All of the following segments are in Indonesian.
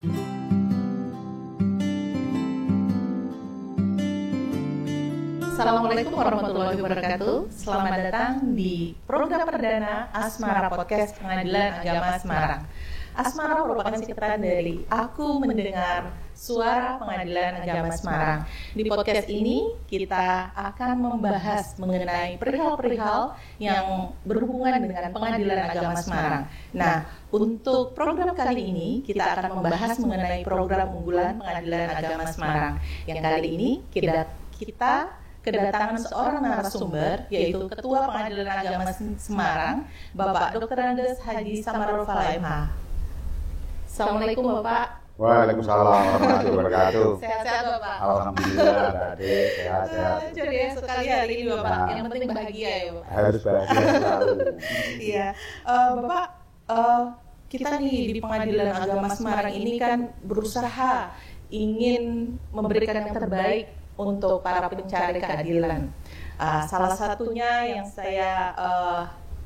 Assalamualaikum warahmatullahi wabarakatuh. Selamat datang di program perdana Asmara Podcast Pengadilan Agama Semarang. Asmara merupakan singkatan dari Aku Mendengar Suara Pengadilan Agama Semarang. Di podcast ini kita akan membahas mengenai perihal-perihal yang berhubungan dengan Pengadilan Agama Semarang. Nah, untuk program kali ini kita akan membahas mengenai program unggulan Pengadilan Agama Semarang. Yang kali ini kita kedatangan seorang narasumber, yaitu Ketua Pengadilan Agama Semarang, Bapak Dr. Andes Haji Samarul Falaimha. Assalamualaikum Bapak. Waalaikumsalam warahmatullahi wabarakatuh. Sehat-sehat Bapak. Alhamdulillah, adik sehat-sehat. Jadi sekali hari ini Bapak, yang penting bahagia ya Bapak. Harus bahagia selalu. Iya, Bapak, kita nih di Pengadilan Agama Semarang ini kan berusaha ingin memberikan yang terbaik untuk para pencari keadilan. Salah satunya yang saya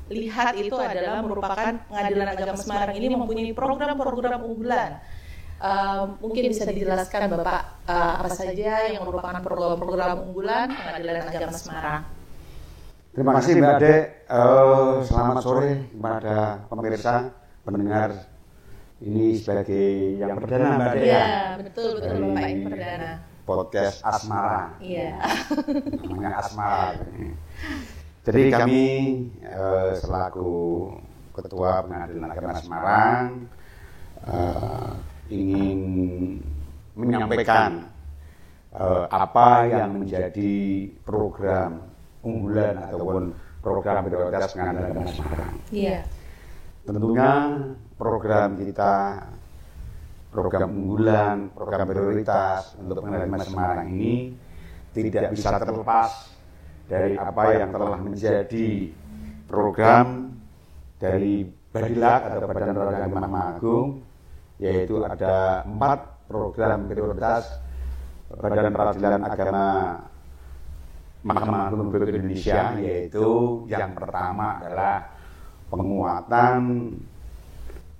lihat itu adalah merupakan Pengadilan Agama Semarang ini mempunyai program-program unggulan. Mungkin bisa dijelaskan Bapak apa saja yang merupakan program-program unggulan Pengadilan Agama Semarang. Terima kasih Mbak Dek. Selamat sore kepada pemirsa, pendengar. Ini sebagai yang perdana Mbak Dek. Iya, betul Bapak, yang perdana. Podcast Asmara. Iya. Namanya Asmara. Jadi kami selaku Ketua Pengadilan Agama Semarang ingin menyampaikan apa yang menjadi program unggulan ataupun program prioritas Pengadilan Agama Semarang. Iya. Tentunya program kita, program unggulan, program prioritas untuk Pengadilan Agama Semarang ini tidak bisa terlepas dari apa yang telah menjadi program dari Badilak atau Badan Peradilan Mahkamah Agung, yaitu ada 4 program prioritas Badan Peradilan Agama Mahkamah Agung Republik Indonesia, yaitu yang pertama adalah penguatan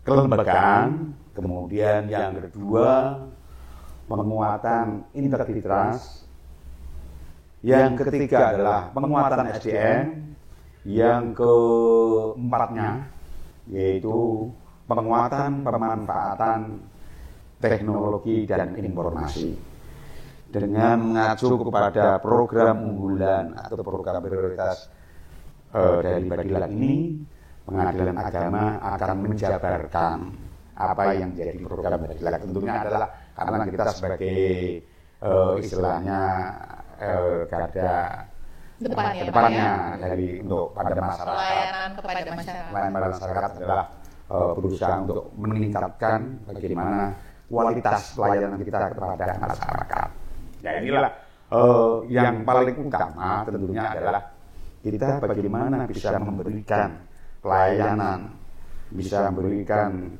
kelembagaan, kemudian yang kedua penguatan integritas, yang ketiga adalah penguatan SDM, yang keempatnya yaitu penguatan pemanfaatan teknologi dan informasi. Dengan mengacu kepada program unggulan atau program prioritas dari Badilak ini, Pengadilan Agama akan menjabarkan apa yang menjadi program Badilak. Tentunya adalah karena kita sebagai istilahnya garda depannya dari untuk pada masyarakat, Pelayanan kepada masyarakat. Pelayanan pada masyarakat adalah berusaha untuk meningkatkan bagaimana kualitas pelayanan kita kepada masyarakat. Ya inilah yang paling utama tentunya adalah kita bagaimana bisa memberikan pelayanan, bisa memberikan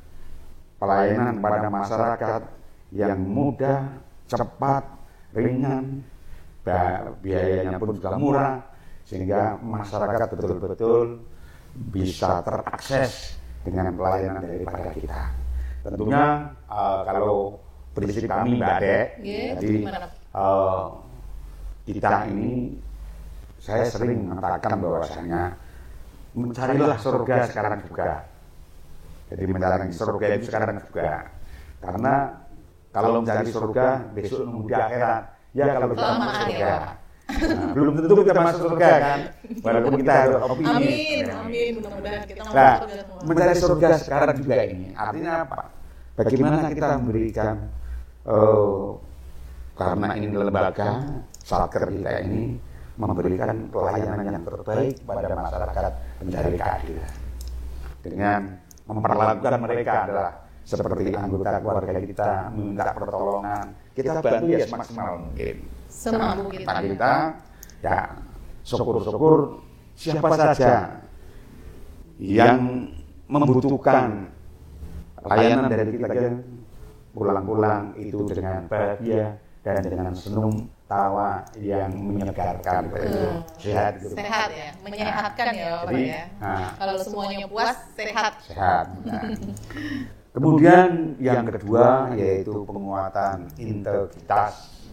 pelayanan pada masyarakat yang mudah, cepat, ringan, biayanya pun juga murah, sehingga masyarakat betul-betul bisa terakses dengan pelayanan daripada kita. Tentunya kalau prinsip kami Mbak Dek, jadi kita ini, saya sering mengatakan bahwasanya mencarilah surga sekarang juga. Jadi mencari surga itu sekarang juga. Karena kalau mencari surga besok nunggu di akhirat. Ya kalau kita masuk surga. Nah, belum tentu kita masuk surga kan. Walaupun kita harus optimis. Amin. Mudah-mudahan kita masuk Nah, surga semua. mencari surga sekarang juga ini. Artinya apa? Bagaimana kita memberikan karena ini lembaga satker kita ini memberikan pelayanan yang terbaik kepada masyarakat pencari keadilan dengan memperlakukan mereka adalah seperti anggota keluarga kita, minta pertolongan, kita bantu ya semaksimal mungkin. Semampu kita ya syukur-syukur siapa saja yang membutuhkan pelayanan dari kita pulang-pulang itu dengan bahagia dan dengan senyum tawa yang menyegarkan, sehat gitu. Sehat ya, menyehatkan ya Bapak ya. Nah, kalau semuanya puas, sehat. Sehat. Nah. Kemudian yang kedua yaitu penguatan integritas.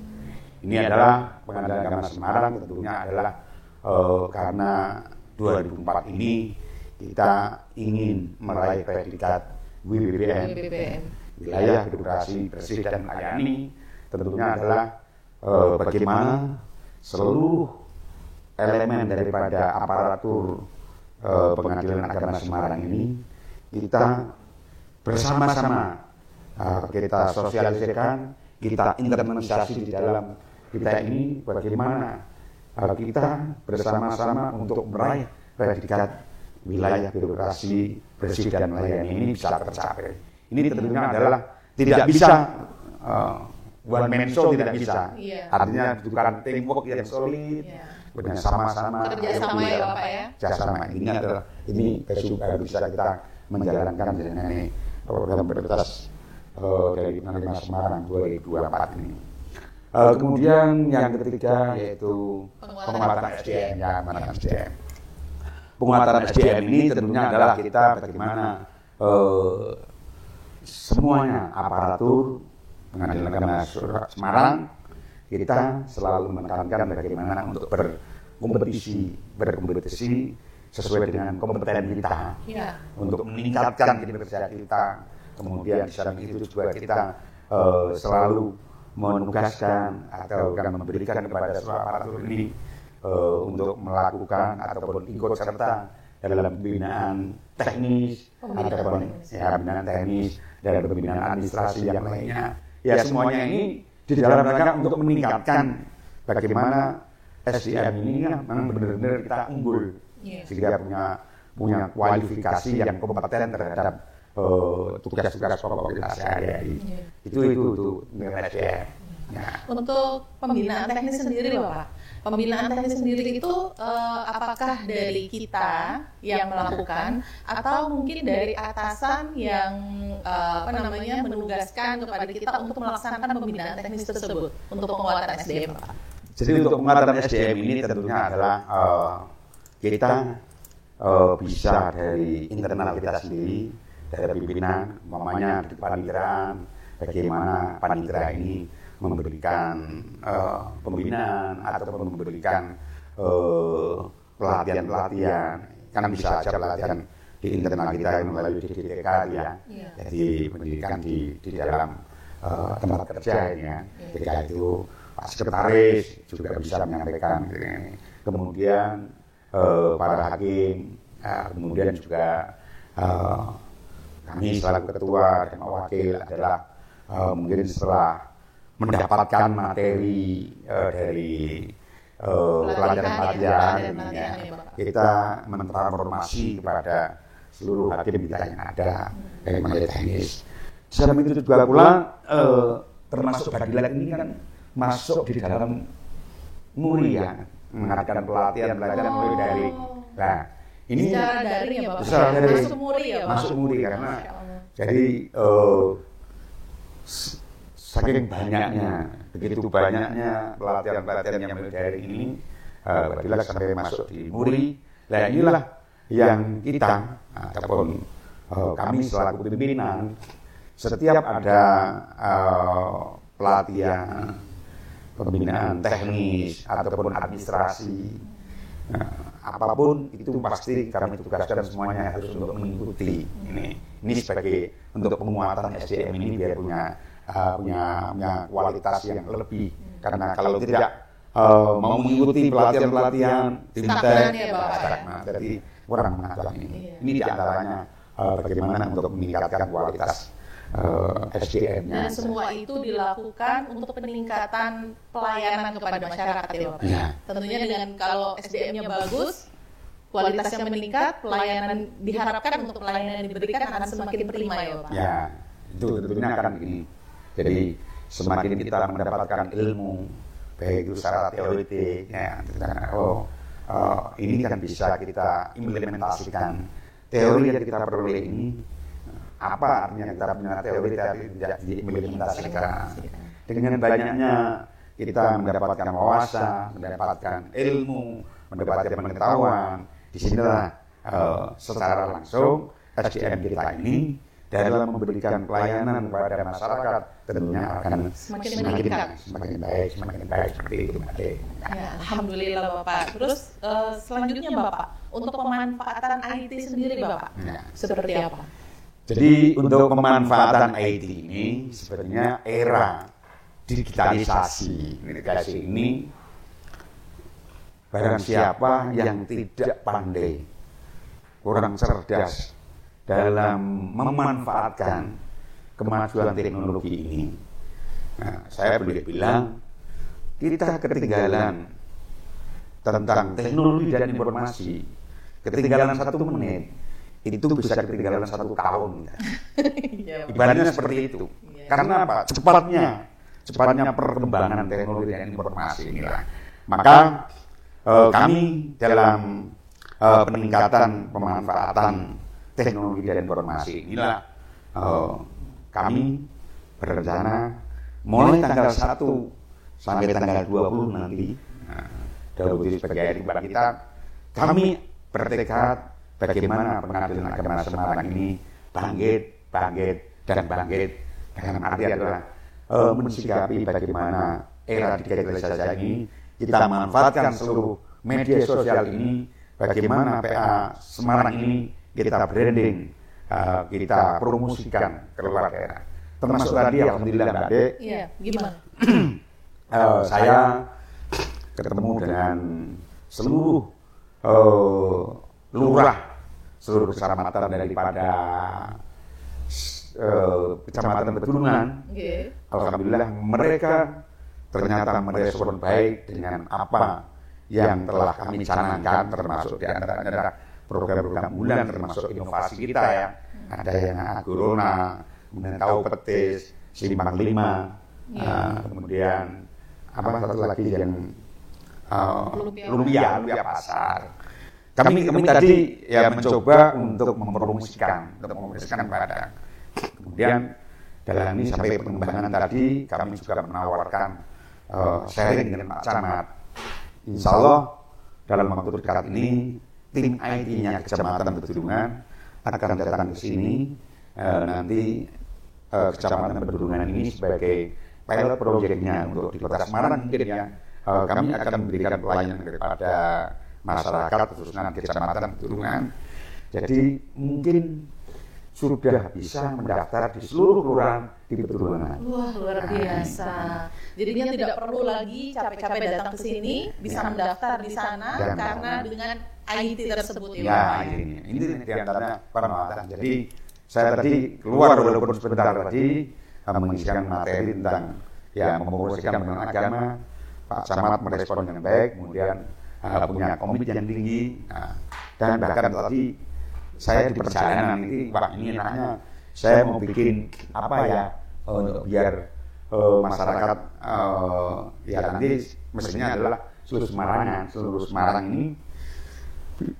Ini adalah Pengadilan Agama Semarang tentunya adalah karena 2004 ini kita ingin meraih predikat WBBM, wilayah birokrasi bersih dan melayani. Tentunya adalah bagaimana seluruh elemen daripada aparatur Pengadilan Agama Semarang ini kita bersama-sama kita sosialisasikan, kita implementasi di dalam kita ini bagaimana kita bersama-sama untuk meraih predikat wilayah birokrasi bersih dan melayani ini bisa tercapai. Ini tentunya adalah tidak bisa one man show, tidak bisa. Artinya bukan teamwork yang solid, benar sama-sama. Kerjasama ya Bapak ya. Kerjasama ini bisa kita menjalankan dengan ini program prioritas dari Pengadilan Semarang 2024 ini. Kemudian yang ketiga yaitu penguatan SDM, Penguatan SDM ini tentunya adalah kita bagaimana semuanya aparatur Pengadilan Agama Semarang kita selalu menekankan bagaimana untuk berkompetisi sesuai dengan kompeten kita, untuk meningkatkan kinerja kita. Kemudian di samping itu juga kita selalu menugaskan atau memberikan kepada seluruh aparatur ini untuk melakukan ataupun ikut serta dalam pembinaan teknis ataupun pembinaan teknis dan pembinaan administrasi yang lainnya. Ya semuanya ini di dalam rangka untuk meningkatkan bagaimana SDM ini memang benar-benar kita unggul, sehingga punya kualifikasi yang kompeten terhadap tugas-tugas pokok kita sehari-hari. Itu dengan SDM. Untuk pembinaan teknis sendiri Bapak, pembinaan teknis sendiri itu apakah dari kita yang melakukan atau mungkin dari atasan yang menugaskan kepada kita untuk melaksanakan pembinaan teknis tersebut untuk penguatan SDM Pak? Jadi untuk penguatan SDM ini tentunya adalah kita bisa dari internal kita sendiri, dari pimpinan, umpamanya di panitiaan, bagaimana panitia ini memberikan pembinaan atau memberikan pelatihan-pelatihan. Kan bisa aja pelatihan di internal kita melalui DDTK ya. Jadi pendidikan di dalam tempat kerja ini ya. Ketika itu Pak Sekretaris juga bisa menyampaikan. Kemudian para hakim, kemudian juga kami selaku ketua dan wakil adalah mungkin setelah mendapatkan materi dari pelajaran-pelajaran kita mentransformasi kepada seluruh hakim kita yang ada dari materi teknis. Dalam itu juga pula termasuk Badilat ini kan masuk di dalam MURI ya, mengadakan pelatihan mulai dari ini secara daring ya Bapak? Secara daring. Masuk MURI ya Bapak? Masuk MURI karena jadi saking banyaknya, begitu banyaknya pelatihan-pelatihan yang mulai dari ini Badilat sampai masuk di MURI. Nah inilah yang kita ataupun kami selaku pimpinan setiap ada pelatihan pembinaan teknis ataupun administrasi apapun itu pasti kami tugaskan semuanya harus untuk mengikuti ini sebagai untuk penguatan SDM ini biar punya kualitas yang lebih, karena kalau tidak mau mengikuti pelatihan jadi kurang mengatur ini diantaranya bagaimana untuk meningkatkan kualitas SDM-nya. Dan semua itu dilakukan untuk peningkatan pelayanan kepada masyarakat ya Bapak. Tentunya dengan kalau SDM-nya bagus, kualitasnya meningkat, pelayanan diharapkan untuk pelayanan yang diberikan akan semakin prima ya Bapak. Ya, itu tentunya akan begini. Jadi semakin kita mendapatkan ilmu, baik itu secara teoritik, ini kan bisa kita implementasikan. Teori yang kita peroleh ini apa artinya kita punya teori tadi tidak diimplementasikan. Dengan banyaknya kita mendapatkan wawasan, mendapatkan ilmu, mendapatkan pengetahuan. Di sinilah secara langsung SDM kita ini dalam memberikan pelayanan kepada masyarakat tentunya akan semakin baik seperti itu, Mbak De. Ya, alhamdulillah Bapak. Terus selanjutnya Bapak, untuk pemanfaatan IT sendiri Bapak, seperti apa? Jadi untuk pemanfaatan IT ini sebenarnya era digitalisasi ini barang siapa yang tidak pandai, kurang cerdas dalam memanfaatkan kemajuan teknologi ini, nah, saya boleh bilang kita ketinggalan tentang teknologi dan informasi. Ketinggalan 1 menit itu bisa ketinggalan 1 tahun. Ibaratnya seperti itu. Karena apa? Cepatnya perkembangan teknologi dan informasi inilah. Maka kami dalam peningkatan pemanfaatan teknologi dan informasi inilah kami berencana mulai tanggal 1 sampai tanggal 20 nanti, dari sebagai hari kita, kami bertekad bagaimana Pengadilan Agama Semarang ini bangkit dalam arti adalah mensikapi bagaimana era digitalisasi ini kita manfaatkan seluruh media sosial ini, bagaimana PA Semarang ini kita branding, kita promosikan keluar daerah. Termasuk tadi alhamdulillah Mbak De. Iya, gimana? Saya ketemu dengan seluruh lurah, seluruh kecamatan daripada kecamatan Bedulungan. Alhamdulillah mereka ternyata merespon baik dengan apa yang telah kami canangkan, termasuk di antaranya program-program bulan, termasuk inovasi kita ya. Ada yang Agorona, kemudian Tahu Petis, Simpang 5, kemudian satu lagi yang lumpia pasar. Kami tadi ya mencoba untuk mempromosikan pada. Kemudian dalam ini sampai pengembangan tadi kami juga menawarkan sharing dengan Pak Camat. Insya Allah dalam waktu dekat ini tim IT-nya Kecamatan Bedulungan akan datang ke sini. Nanti Kecamatan Bedulungan ini sebagai pilot project-nya untuk di Kota Semarang mungkin ya. Kami akan memberikan pelayanan kepada masyarakat khususnya di Kecamatan Bedulungan. Jadi mungkin sudah bisa mendaftar di seluruh kelurahan di Bedulungan. Wah, luar biasa. Jadinya tidak perlu lagi capek-capek datang ke sini, bisa mendaftar di sana karena dengan IT tersebut ya. Ini di antaranya pemanfaatan. Jadi saya tadi keluar walaupun sebentar tadi mengisikan materi tentang mempromosikan tentang agama. Pak Camat merespon dengan baik, kemudian punya komitmen yang tinggi, dan bahkan tadi saya di perjalanan ini, Pak, ini enaknya saya mau bikin biar masyarakat nanti mestinya adalah seluruh Semarang ini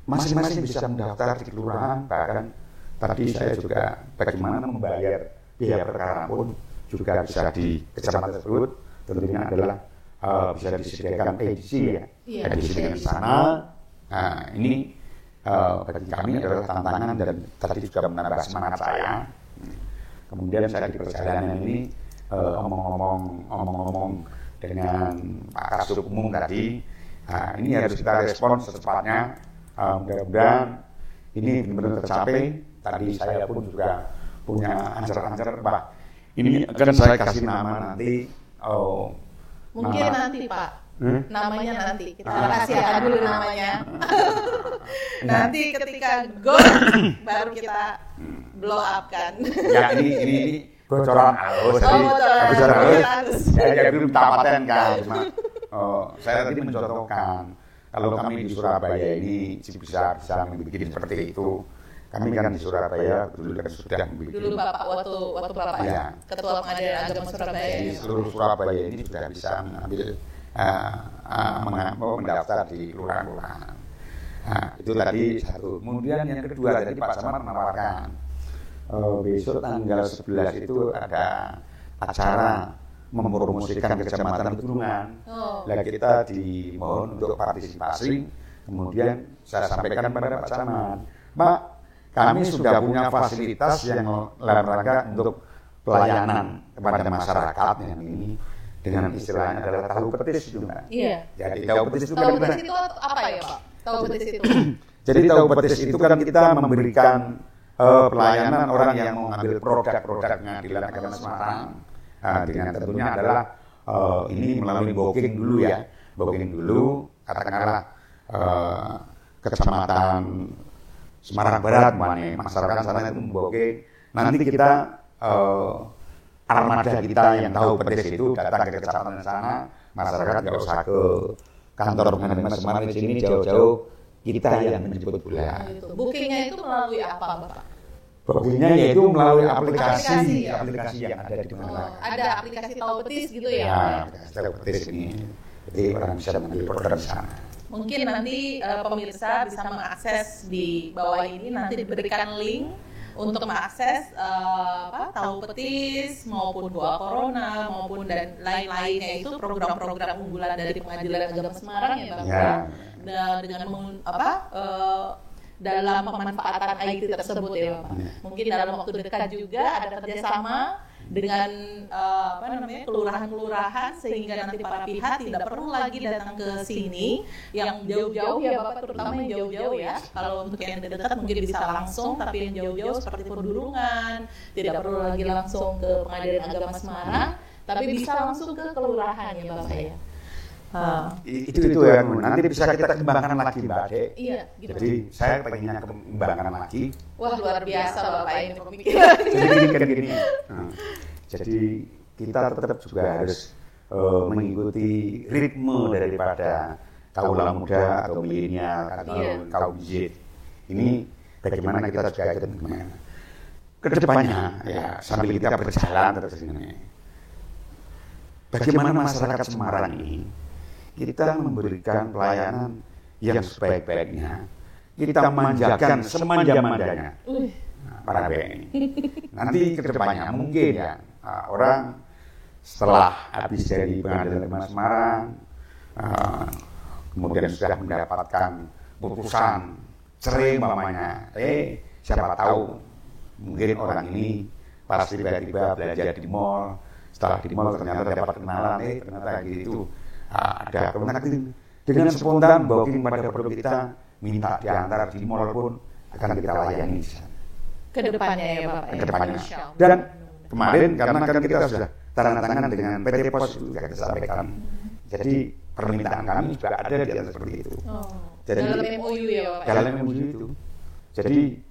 masing-masing bisa mendaftar di kelurahan. Bahkan tadi saya juga bagaimana membayar biaya perkara pun juga bisa di kecamatan tersebut. Tentunya adalah bisa disediakan edisi ya, edisi di sana. Ini bagi kami adalah tantangan dan tadi juga menambah semangat saya. Kemudian saya di perjalanan ini omong-omong dengan Pak Kasub Umum tadi, ini harus kita respon secepatnya. Mudah-mudahan ini benar-benar tercapai. Tadi saya pun juga punya ancer-ancer, Pak. Ini akan saya kasih nama nanti. Mungkin nanti Pak. Namanya nanti kita rahasiakan dulu namanya. Nanti ketika go baru kita blow up kan. Ya ini bocoran halus. Bocoran halus. Ya belum tapaten kan. Cuma saya tadi mencontohkan kalau kami di Surabaya ini bisa membuat seperti itu. Kami kan di Surabaya dulu kan sudah membuat. Dulu Bapak waktu Bapak Ketua Pengadilan Agama Surabaya. Di seluruh Surabaya ini sudah bisa mengambil mendaftar di kelurahan-kelurahan. Itu tadi satu. Kemudian yang kedua tadi Pak Camat menawarkan besok tanggal 11 itu ada acara mempromosikan Kecamatan Bedulungan. Lah kita dimohon untuk partisipasi. Kemudian saya sampaikan pada Pak Camat, Pak, kami sudah punya fasilitas yang dalam rangka untuk pelayanan kepada masyarakat yang ini dengan istilahnya adalah tahu petis itu Mbak. Iya. Jadi tahu petis itu Tahu petis itu apa ya Pak? Tahu petis itu. Jadi tahu petis itu kan kita memberikan pelayanan orang yang mau ngambil produk-produk Pengadilan Agama Semarang. Dengan tentunya adalah ini melalui booking dulu ya. Booking dulu katakanlah Kecamatan Semarang Barat masyarakat sana itu booking. Nanti kita armada kita yang tahu petis itu datang ke kecamatan sana, masyarakat nggak usah ke kantor Pengadilan Semarang di sini jauh-jauh, kita yang menjemput bola. Bookingnya itu melalui apa Bapak? Bookingnya yaitu melalui aplikasi yang ada di Pengadilan. Ada aplikasi tahu petis gitu ya? Ya, aplikasi tahu petis ini, jadi orang bisa mengambil program di sana. Mungkin nanti pemirsa bisa mengakses di bawah ini, nanti diberikan link untuk mengakses tahu petis maupun doa corona maupun dan lain-lainnya itu program-program unggulan dari Pengadilan Agama Semarang ya Bang. Ya. Dengan dalam pemanfaatan IT tersebut ya Bapak. Mungkin dalam waktu dekat juga ada kerjasama dengan kelurahan-kelurahan sehingga nanti para pihak tidak perlu lagi datang ke sini yang jauh-jauh ya Bapak, terutama yang jauh-jauh ya. Kalau untuk yang dekat mungkin bisa langsung, tapi yang jauh-jauh seperti Pedurungan tidak perlu lagi langsung ke Pengadilan Agama Semarang, tapi bisa langsung ke kelurahan ya Bapak ya. Itu yang nanti bisa kita kembangkan lagi Mbak Ade. Iya, gitu. Jadi saya pengennya kembangkan lagi. Wah luar biasa Bapak ini pemikiran. Jadi gini. Jadi kita tetap juga harus mengikuti ritme daripada kaula muda atau milenial atau kaum Z. Ini bagaimana kita juga ikut ke depannya ya sambil kita berjalan terus ini. Bagaimana masyarakat Semarang ini kita memberikan pelayanan yang sebaik-baiknya, kita manjakan semanja-manjanya para BNI. Nanti ke depannya mungkin ya orang setelah habis dari Pengadilan Agama Semarang kemudian sudah mendapatkan putusan cerai umpamanya, siapa tahu mungkin orang ini pas tiba-tiba belanja di mall, setelah di mall ternyata dapat kenalan, ternyata gitu. Ada kemudian dengan spontan booking pada produk kita, minta diantar di mall pun akan kita layani Kedepannya ya Bapak. Kedepannya. Dan kemarin karena kan kita sudah tanda tangan dengan PT Pos itu sudah kita sampaikan. Jadi permintaan kami juga ada di atas seperti itu. Jadi dalam MOU ya Bapak. Dalam MOU itu. Jadi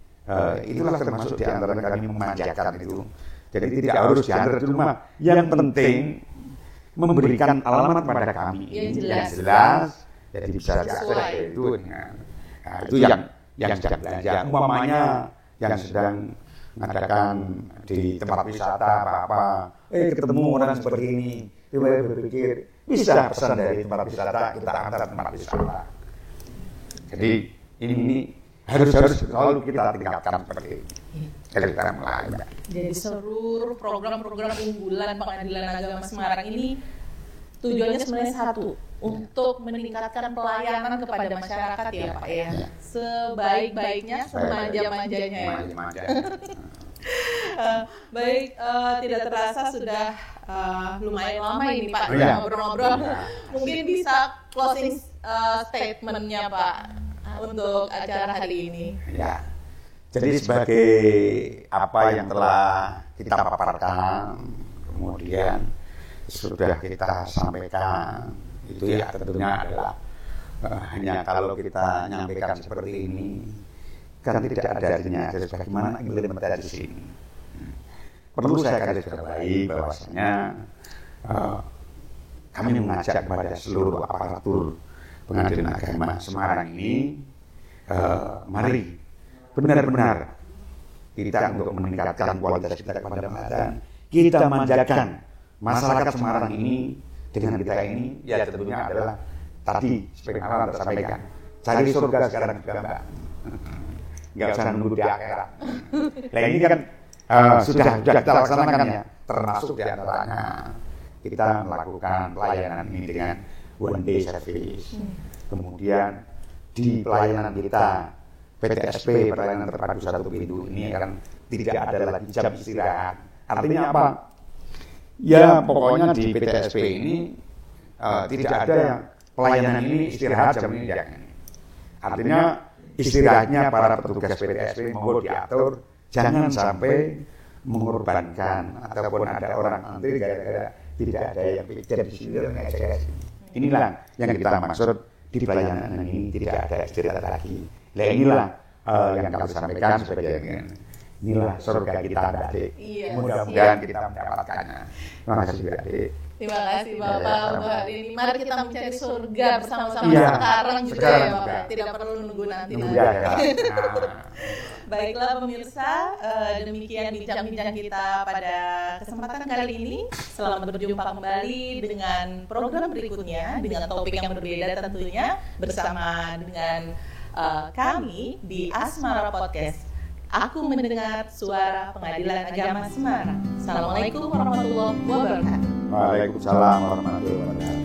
itulah termasuk di antara kami memanjakan itu. Jadi tidak harus diantar di rumah. Yang penting memberikan alamat pada kami yang jelas, jadi bisa diakses itu. Itu yang sedang belanja, umpamanya yang sedang mengadakan di tempat wisata apa, ketemu orang seperti ini, tiba berpikir bisa pesan dari tempat wisata kita antar tempat wisata. Jadi ini harus selalu kita tingkatkan seperti ini. Jadi seluruh program-program unggulan Pengadilan Agama Semarang ini tujuannya sebenarnya satu, untuk meningkatkan pelayanan kepada masyarakat ya Pak ya. Sebaik-baiknya, semanja-manjanya ya. Baik, tidak terasa sudah lumayan lama ini Pak ngobrol-ngobrol. Mungkin bisa closing statement-nya Pak untuk acara hari ini. Ya. Jadi sebagai apa yang telah kita paparkan, kemudian sudah kita sampaikan, itu ya tentunya adalah hanya kalau kita nyampaikan seperti ini, kan tidak ada artinya bagaimana implementasi di sini. Perlu saya garisbawahi bahwasanya kami mengajak kepada seluruh aparatur Pengadilan Agama Semarang ini, mari benar-benar kita untuk meningkatkan kualitas kita kepada Ramadan, kita manjakan masyarakat Semarang ini dengan kita ini, ya tentunya adalah tadi seperti yang sampaikan, cari surga sekarang juga Mbak, nggak usah nunggu di akhirat. Nah ini kan sudah kita laksanakan ya, termasuk di antaranya kita melakukan pelayanan ini dengan one day service, kemudian di pelayanan kita PTSP, pelayanan terpadu satu pintu ini kan tidak ada lagi jam istirahat. Artinya apa? Ya pokoknya di PTSP ini tidak ada yang pelayanan ini istirahat jam ini. Artinya istirahatnya para petugas PTSP mau diatur, jangan sampai mengorbankan ataupun ada orang antri gara-gara tidak ada yang pijet di sini dan ngecek. Inilah yang kita maksud di pelayanan ini tidak ada istirahat lagi. Nah inilah yang kami sampaikan sebagai inilah surga kita, Adik. Iya, Mudah-mudahan kita mendapatkannya. Terima kasih, Adik. Terima kasih Bapak untuk hari ini. Mari kita mencari surga bersama-sama Iya, sekarang juga sekarang ya Bapak. juga. Tidak perlu nunggu nanti. Nunggu ya. Baiklah pemirsa, demikian bincang-bincang kita pada kesempatan kali ini. Selamat berjumpa kembali dengan program berikutnya dengan topik yang berbeda tentunya bersama dengan kami di Asmara Podcast. Aku mendengar suara Pengadilan Agama Semarang. Assalamualaikum warahmatullahi wabarakatuh. Waalaikumsalam warahmatullahi wabarakatuh.